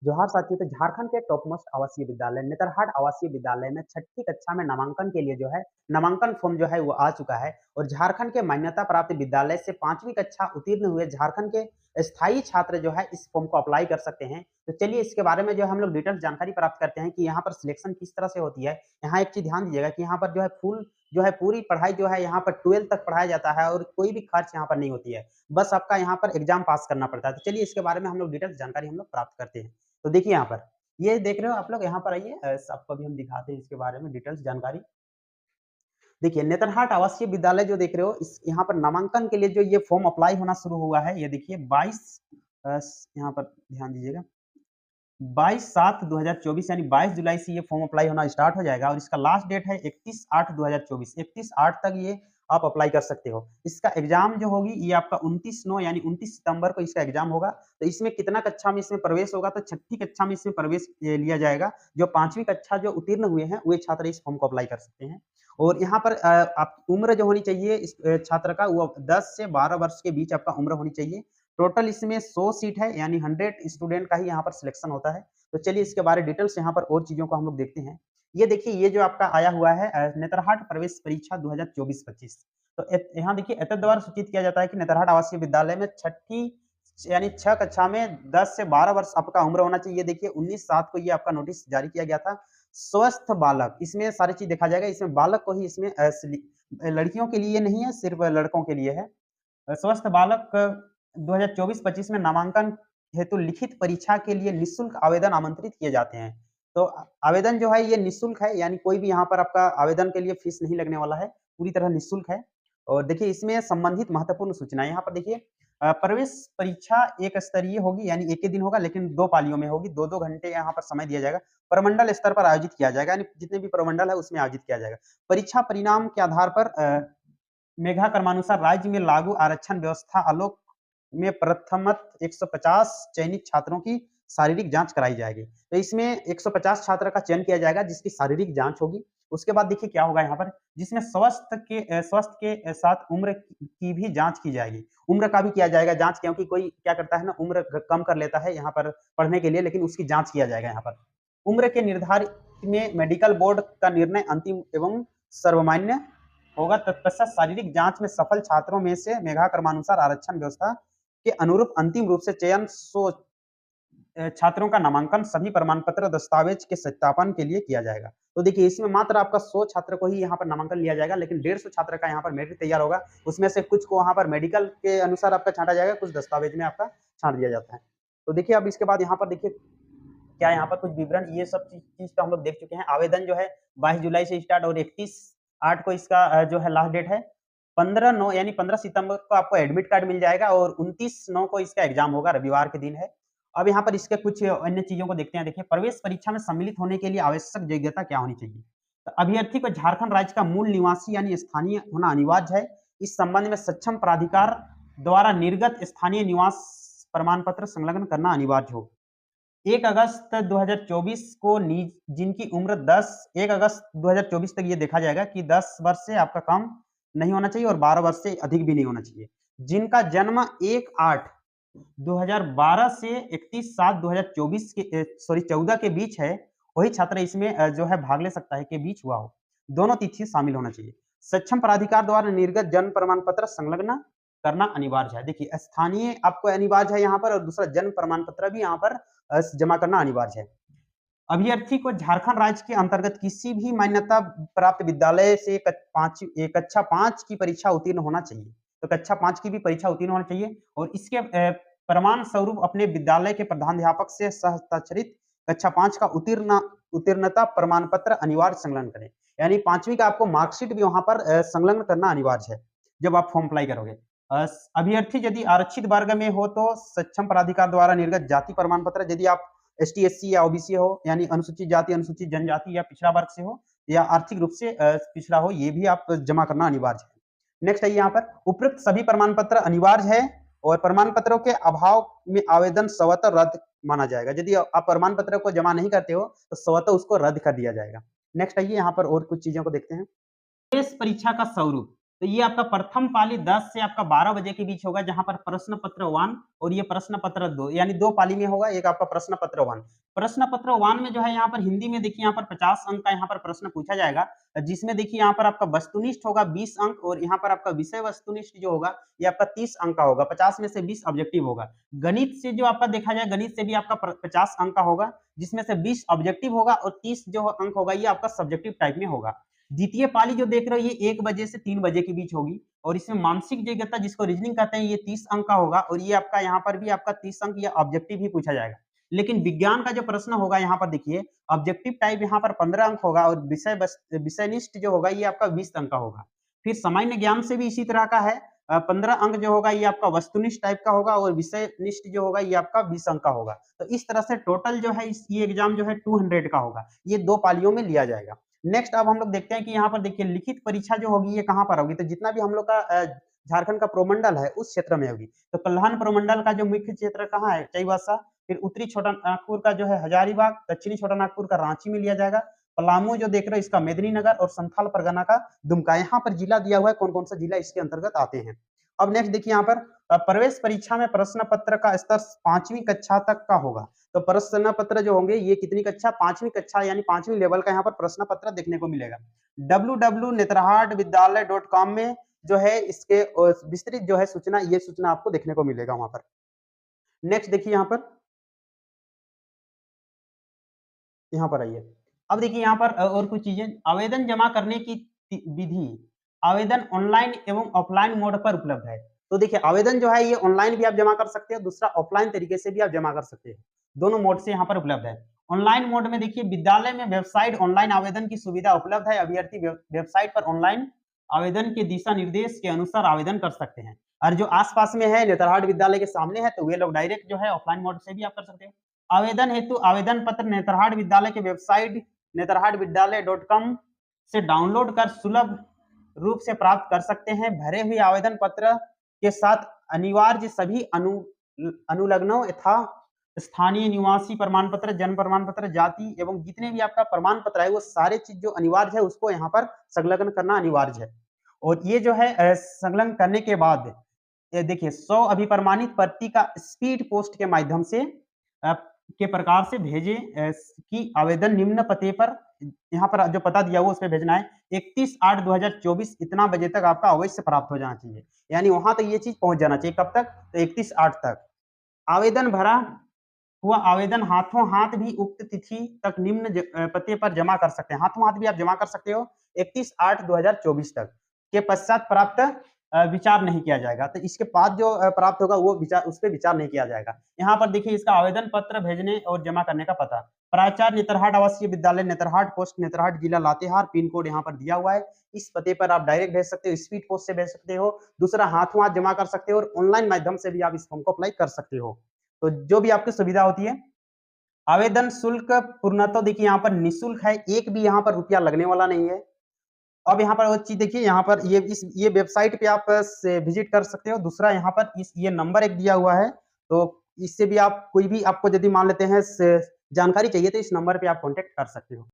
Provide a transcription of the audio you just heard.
जोहार साथियों, तो झारखंड के टॉप मोस्ट आवासीय विद्यालय नेतरहाट आवासीय विद्यालय में छठी कक्षा में नामांकन के लिए जो है नामांकन फॉर्म जो है वो आ चुका है। और झारखंड के मान्यता प्राप्त विद्यालय से 5वीं कक्षा उत्तीर्ण हुए झारखंड के स्थायी छात्र जो है इस फॉर्म को अप्लाई कर सकते हैं। तो चलिए इसके बारे में जो है हम लोग डिटेल्स जानकारी प्राप्त करते हैं कि यहाँ पर सिलेक्शन किस तरह से होती है। यहाँ एक चीज ध्यान दीजिएगा कि यहाँ पर जो है फुल जो है पूरी पढ़ाई जो है यहाँ पर 12 तक पढ़ाया जाता है और कोई भी खर्च यहाँ पर नहीं होती है। बस आपका यहाँ पर एग्जाम पास करना पड़ता है। तो चलिए इसके बारे में हम लोग डिटेल्स जानकारी हम लोग प्राप्त करते हैं। तो देखिए यहाँ पर, ये देख रहे हो आप लोग, यहाँ पर आइए, आपको अभी हम दिखाते हैं इसके बारे में डिटेल्स जानकारी। देखिए नेतरहाट आवासीय विद्यालय जो देख रहे हो, इस यहाँ पर नामांकन के लिए जो ये फॉर्म अप्लाई होना शुरू हुआ है, ये देखिए 22 यहाँ पर ध्यान दीजिएगा, 22/7/2024 यानी 22 जुलाई से ये फॉर्म अप्लाई होना स्टार्ट हो जाएगा और इसका लास्ट डेट है 31/8/2024। 31/8 तक ये आप अप्लाई कर सकते हो। इसका एग्जाम जो होगी ये आपका 29/9 यानी 29 सितंबर को इसका एग्जाम होगा। तो इसमें कितना कक्षा में इसमें प्रवेश होगा, तो छठी कक्षा में इसमें प्रवेश लिया जाएगा। जो 5वीं कक्षा जो उत्तीर्ण हुए हैं वे छात्र इस फॉर्म को अप्लाई कर सकते हैं। और यहाँ पर आप उम्र जो होनी चाहिए इस छात्र का, वो 10 से 12 वर्ष के बीच आपका उम्र होनी चाहिए। टोटल इसमें 100 सीट है यानी 100 स्टूडेंट का ही यहाँ पर सिलेक्शन होता है। तो चलिए इसके बारे डिटेल्स यहाँ पर और चीज़ों को हम लोग देखते हैं। ये देखिए, ये जो आपका आया हुआ है नेतरहाट प्रवेश परीक्षा 2024-25। तो यहाँ देखिए एतद्द्वारा सूचित किया जाता है कि नेतरहाट आवासीय विद्यालय में छठी यानी 6 कक्षा में 10 से 12 वर्ष आपका उम्र होना चाहिए। देखिए 19/7 को ये आपका नोटिस जारी किया गया था। स्वस्थ बालक, इसमें सारी चीज़ देखा जाएगा। इसमें बालक को ही इसमें लड़कियों के लिए नहीं है, सिर्फ लड़कों के लिए है। स्वस्थ बालक 2024-25 में नामांकन हेतु लिखित परीक्षा के लिए निःशुल्क आवेदन आमंत्रित किए जाते हैं। तो आवेदन जो है ये निःशुल्क है, यानी कोई भी यहाँ पर आपका आवेदन के लिए फीस नहीं लगने वाला है, पूरी तरह निःशुल्क है। और देखिए इसमें संबंधित महत्वपूर्ण सूचना यहाँ पर देखिए, प्रवेश परीक्षा एक स्तरीय होगी, यानी एक ही दिन होगा लेकिन 2 पालियों में होगी। 2-2 घंटे यहाँ पर समय दिया जाएगा। प्रमंडल स्तर पर आयोजित किया जाएगा, यानी जितने भी प्रमंडल है उसमें आयोजित किया जाएगा। परीक्षा परिणाम के आधार पर मेघा क्रमानुसार राज्य में लागू आरक्षण व्यवस्था आलोक में प्रथमत 150 चयनित छात्रों की शारीरिक जांच कराई जाएगी। तो इसमें 150 छात्र का चयन किया जाएगा जिसकी शारीरिक जांच होगी। उसके बाद देखिए क्या होगा यहाँ पर, जिसमें स्वास्थ्य के साथ उम्र की भी जांच की जाएगी। उम्र का भी किया जाएगा जांच, क्योंकि कोई क्या करता है ना, उम्र कम कर लेता है यहाँ पर पढ़ने के लिए, लेकिन उसकी जांच किया जाएगा यहाँ पर। उम्र के निर्धारित में मेडिकल बोर्ड का निर्णय अंतिम एवं सर्वमान्य होगा। तत्पश्चात शारीरिक जांच में सफल छात्रों में से मेघा क्रमानुसार आरक्षण व्यवस्था के अनुरूप अंतिम रूप से चयन 100 छात्रों का नामांकन सभी प्रमाण पत्र दस्तावेज के सत्यापन के लिए किया जाएगा। तो देखिए इसमें मात्र आपका 100 छात्र को ही यहाँ पर नामांकन लिया जाएगा, लेकिन 150 छात्र का यहाँ पर मेरिट तैयार होगा। उसमें से कुछ को वहाँ पर मेडिकल के अनुसार आपका छांटा जाएगा, कुछ दस्तावेज में आपका छांट दिया जाता है। तो देखिए अब इसके बाद यहाँ पर देखिए क्या यहाँ पर कुछ विवरण, ये सब चीज तो हम लोग देख चुके हैं। आवेदन जो है 22 जुलाई से स्टार्ट और 31/8 को इसका जो है लास्ट डेट है। 15/9 यानी 15 सितंबर को आपको एडमिट कार्ड मिल जाएगा और 29/9 को इसका एग्जाम होगा, रविवार के दिन है। अब यहाँ पर इसके कुछ अन्य चीजों को देखते हैं। देखिए प्रवेश परीक्षा में सम्मिलित होने के लिए आवश्यक योग्यता क्या होनी चाहिए। तो अभ्यर्थी को झारखंड राज्य का मूल निवासी यानी स्थानीय होना अनिवार्य है। इस संबंध में सक्षम प्राधिकार द्वारा निर्गत स्थानीय निवास प्रमाण पत्र संलग्न करना अनिवार्य हो। 1 अगस्त 2024 को जिनकी उम्र 1 अगस्त 2024 तक ये देखा जाएगा कि 10 वर्ष से आपका कम नहीं होना चाहिए और 12 वर्ष से अधिक भी नहीं होना चाहिए। जिनका जन्म 1/8/2012 से 31/7/2024 के 14 के बीच है, वही छात्र इसमें जो है भाग ले सकता है, के बीच हुआ हो। दोनों तिथि शामिल होना चाहिए। सक्षम प्राधिकार द्वारा निर्गत जन्म प्रमाण पत्र संलग्न करना अनिवार्य है। देखिए स्थानीय आपको अनिवार्य है यहाँ पर, और दूसरा जन्म प्रमाण पत्र भी यहाँ पर जमा करना अनिवार्य है। अभ्यर्थी को झारखंड राज्य के अंतर्गत किसी भी मान्यता प्राप्त विद्यालय से कक्षा 5 की परीक्षा उत्तीर्ण होना चाहिए। तो कक्षा 5 की भी परीक्षा उत्तीर्ण होना चाहिए और इसके प्रमाण स्वरूप अपने विद्यालय के प्रधानाध्यापक से सहस्ताक्षरित कक्षा 5 का उत्तीर्णता प्रमाण पत्र अनिवार्य संलग्न करें। यानी 5वीं का आपको मार्कशीट भी वहां पर संलग्न करना अनिवार्य है जब आप फॉर्म अप्लाई करोगे। अभ्यर्थी यदि आरक्षित वर्ग में हो तो सक्षम प्राधिकार द्वारा निर्गत जाति प्रमाण पत्र, यदि आप एसटी एससी या ओबीसी हो यानी अनुसूचित जाति अनुसूचित जनजाति या पिछड़ा वर्ग से हो या आर्थिक रूप से पिछड़ा हो, ये भी आप जमा करना अनिवार्य है। नेक्स्ट है यहाँ पर उपयुक्त सभी प्रमाण पत्र अनिवार्य है और प्रमाण पत्रों के अभाव में आवेदन स्वतः रद्द माना जाएगा। यदि आप प्रमाण पत्र को जमा नहीं करते हो तो स्वतः उसको रद्द कर दिया जाएगा। नेक्स्ट आइए यहाँ पर और कुछ चीजों को देखते हैं। प्रवेश परीक्षा का स्वरूप। तो ये आपका प्रथम पाली 10 से आपका 12 बजे के बीच होगा, जहां पर प्रश्न पत्र 1 और ये प्रश्न पत्र 2 यानी 2 पाली में होगा। एक आपका प्रश्न पत्र 1, प्रश्न पत्र 1 में जो है यहाँ पर हिंदी में देखिए यहाँ पर 50 अंक का यहाँ पर प्रश्न पूछा जाएगा, जिसमें देखिए यहाँ पर आपका वस्तुनिष्ठ होगा 20 अंक और यहाँ पर आपका विषय वस्तुनिष्ठ जो होगा ये आपका 30 अंक का होगा, 50 में से 20 ऑब्जेक्टिव होगा। गणित से जो आपका देखा जाए, गणित से भी आपका 50 अंक का होगा, जिसमें से 20 ऑब्जेक्टिव होगा और 30 जो अंक होगा ये आपका सब्जेक्टिव टाइप में होगा। द्वितीय पाली जो देख रहे हो ये 1 बजे से 3 बजे के बीच होगी और इसमें मानसिक योग्यता जिसको रीजनिंग कहते हैं ये 30 अंक का होगा और ये आपका यहाँ पर भी आपका 30 अंक या ऑब्जेक्टिव ही पूछा जाएगा। लेकिन विज्ञान का जो प्रश्न होगा यहाँ पर देखिए ऑब्जेक्टिव टाइप यहाँ पर 15 अंक होगा और विषयनिष्ठ जो होगा ये आपका 20 अंक का होगा। फिर सामान्य ज्ञान से भी इसी तरह का है, 15 अंक जो होगा ये आपका वस्तुनिष्ठ टाइप का होगा और विषयनिष्ठ जो होगा ये आपका 20 अंक का होगा। तो इस तरह से टोटल जो है ये एग्जाम जो है 200 का होगा, ये 2 पालियों में लिया जाएगा। नेक्स्ट अब हम लोग देखते हैं कि यहाँ पर देखिए लिखित परीक्षा जो होगी ये कहाँ पर होगी, तो जितना भी हम लोग का झारखंड का प्रोमंडल है उस क्षेत्र में होगी। तो कल्हान प्रोमंडल का जो मुख्य क्षेत्र कहाँ है, चाईबासा, फिर उत्तरी छोटा नागपुर का जो है हजारीबाग, दक्षिणी छोटा नागपुर का रांची में लिया जाएगा, पलामू जो देख रहे हो इसका मेदिनीनगर और संथाल परगना का दुमका। यहाँ पर जिला दिया हुआ है कौन कौन सा जिला इसके अंतर्गत आते हैं। अब नेक्स्ट देखिए यहाँ पर प्रवेश परीक्षा में प्रश्न पत्र का स्तर 5वीं कक्षा तक का होगा। तो प्रश्न पत्र जो होंगे ये कितनी कक्षा, 5वीं कक्षा यानी 5वीं लेवल का यहाँ पर प्रश्न पत्र देखने को मिलेगा। www.netrhardvidyalay.com में जो है इसके विस्तृत जो है सूचना, ये सूचना आपको देखने को मिलेगा वहां पर। नेक्स्ट देखिए यहाँ पर आइए, अब देखिए यहाँ पर और कुछ चीजें। आवेदन जमा करने की विधि, आवेदन ऑनलाइन एवं ऑफलाइन मोड पर उपलब्ध है। तो देखिए आवेदन जो है ये ऑनलाइन भी आप जमा कर सकते हैं, दूसरा ऑफलाइन तरीके से भी आप जमा कर सकते हैं, दोनों मोड से यहाँ पर उपलब्ध है। ऑनलाइन मोड में देखिए विद्यालय में वेबसाइट ऑनलाइन आवेदन की सुविधा उपलब्ध है, अभ्यर्थी वेबसाइट पर ऑनलाइन आवेदन के दिशा निर्देश के अनुसार आवेदन कर सकते हैं। और जो आसपास में है नेतरहाट विद्यालय के सामने है तो वे लोग डायरेक्ट जो है ऑफलाइन मोड से भी आप कर सकते हैं। आवेदन हेतु आवेदन पत्र नेतरहाट विद्यालय के वेबसाइट netarhatvidyalay.com से डाउनलोड कर सुलभ रूप से प्राप्त कर सकते हैं। भरे हुए आवेदन पत्र के साथ अनिवार्य सभी अनुलग्नों यथा स्थानीय निवासी प्रमाण पत्र, जन्म प्रमाण पत्र, जाति एवं जितने भी आपका प्रमाण पत्र है वो सारे चीज जो अनिवार्य है उसको यहाँ पर संलग्न करना अनिवार्य है। और ये जो है संलग्न करने के बाद देखिए 100 अभिप्रमाणित प्रति का स्पीड पोस्ट के माध्यम से के प्रकार से भेजे कि आवेदन निम्न पते पर, यहाँ पर जो पता दिया हुआ उस पर भेजना है। 31/8/2024 इतना बजे तक आपका अवश्य प्राप्त हो जाना चाहिए, यानी वहां तक ये चीज पहुंच जाना चाहिए। कब तक, तो 31/8 तक। आवेदन भरा हुआ आवेदन हाथों हाथ भी उक्त तिथि तक निम्न पते पर जमा कर सकते हैं, हाथों हाथ भी आप जमा कर सकते हो 31/8/2024 तक। के पश्चात प्राप्त विचार नहीं किया जाएगा। तो इसके बाद जो प्राप्त होगा वो विचार, उस पर विचार नहीं किया जाएगा। यहाँ पर देखिए इसका आवेदन पत्र भेजने और जमा करने का पता, प्राचार्य नेतरहाट आवासीय विद्यालय नेतरहाट, पोस्ट नेतरहाट, जिला लातेहार, पिन कोड यहाँ पर दिया हुआ है। इस पते पर आप डायरेक्ट भेज सकते हो, स्पीड पोस्ट से भेज सकते हो, दूसरा हाथों हाथ जमा कर सकते हो और ऑनलाइन माध्यम से भी आप इस फॉर्म को अप्लाई कर सकते हो। तो जो भी आपकी सुविधा होती है। आवेदन शुल्क पूर्णतः देखिए यहाँ पर निःशुल्क है, एक भी यहाँ पर रुपया लगने वाला नहीं है। अब यहाँ पर वो चीज देखिए, यहाँ पर ये वेबसाइट पे आप विजिट कर सकते हो। दूसरा यहाँ पर ये नंबर एक दिया हुआ है, तो इससे भी आप कोई भी आपको यदि मान लेते हैं जानकारी चाहिए तो इस नंबर पे आप कांटेक्ट कर सकते हो।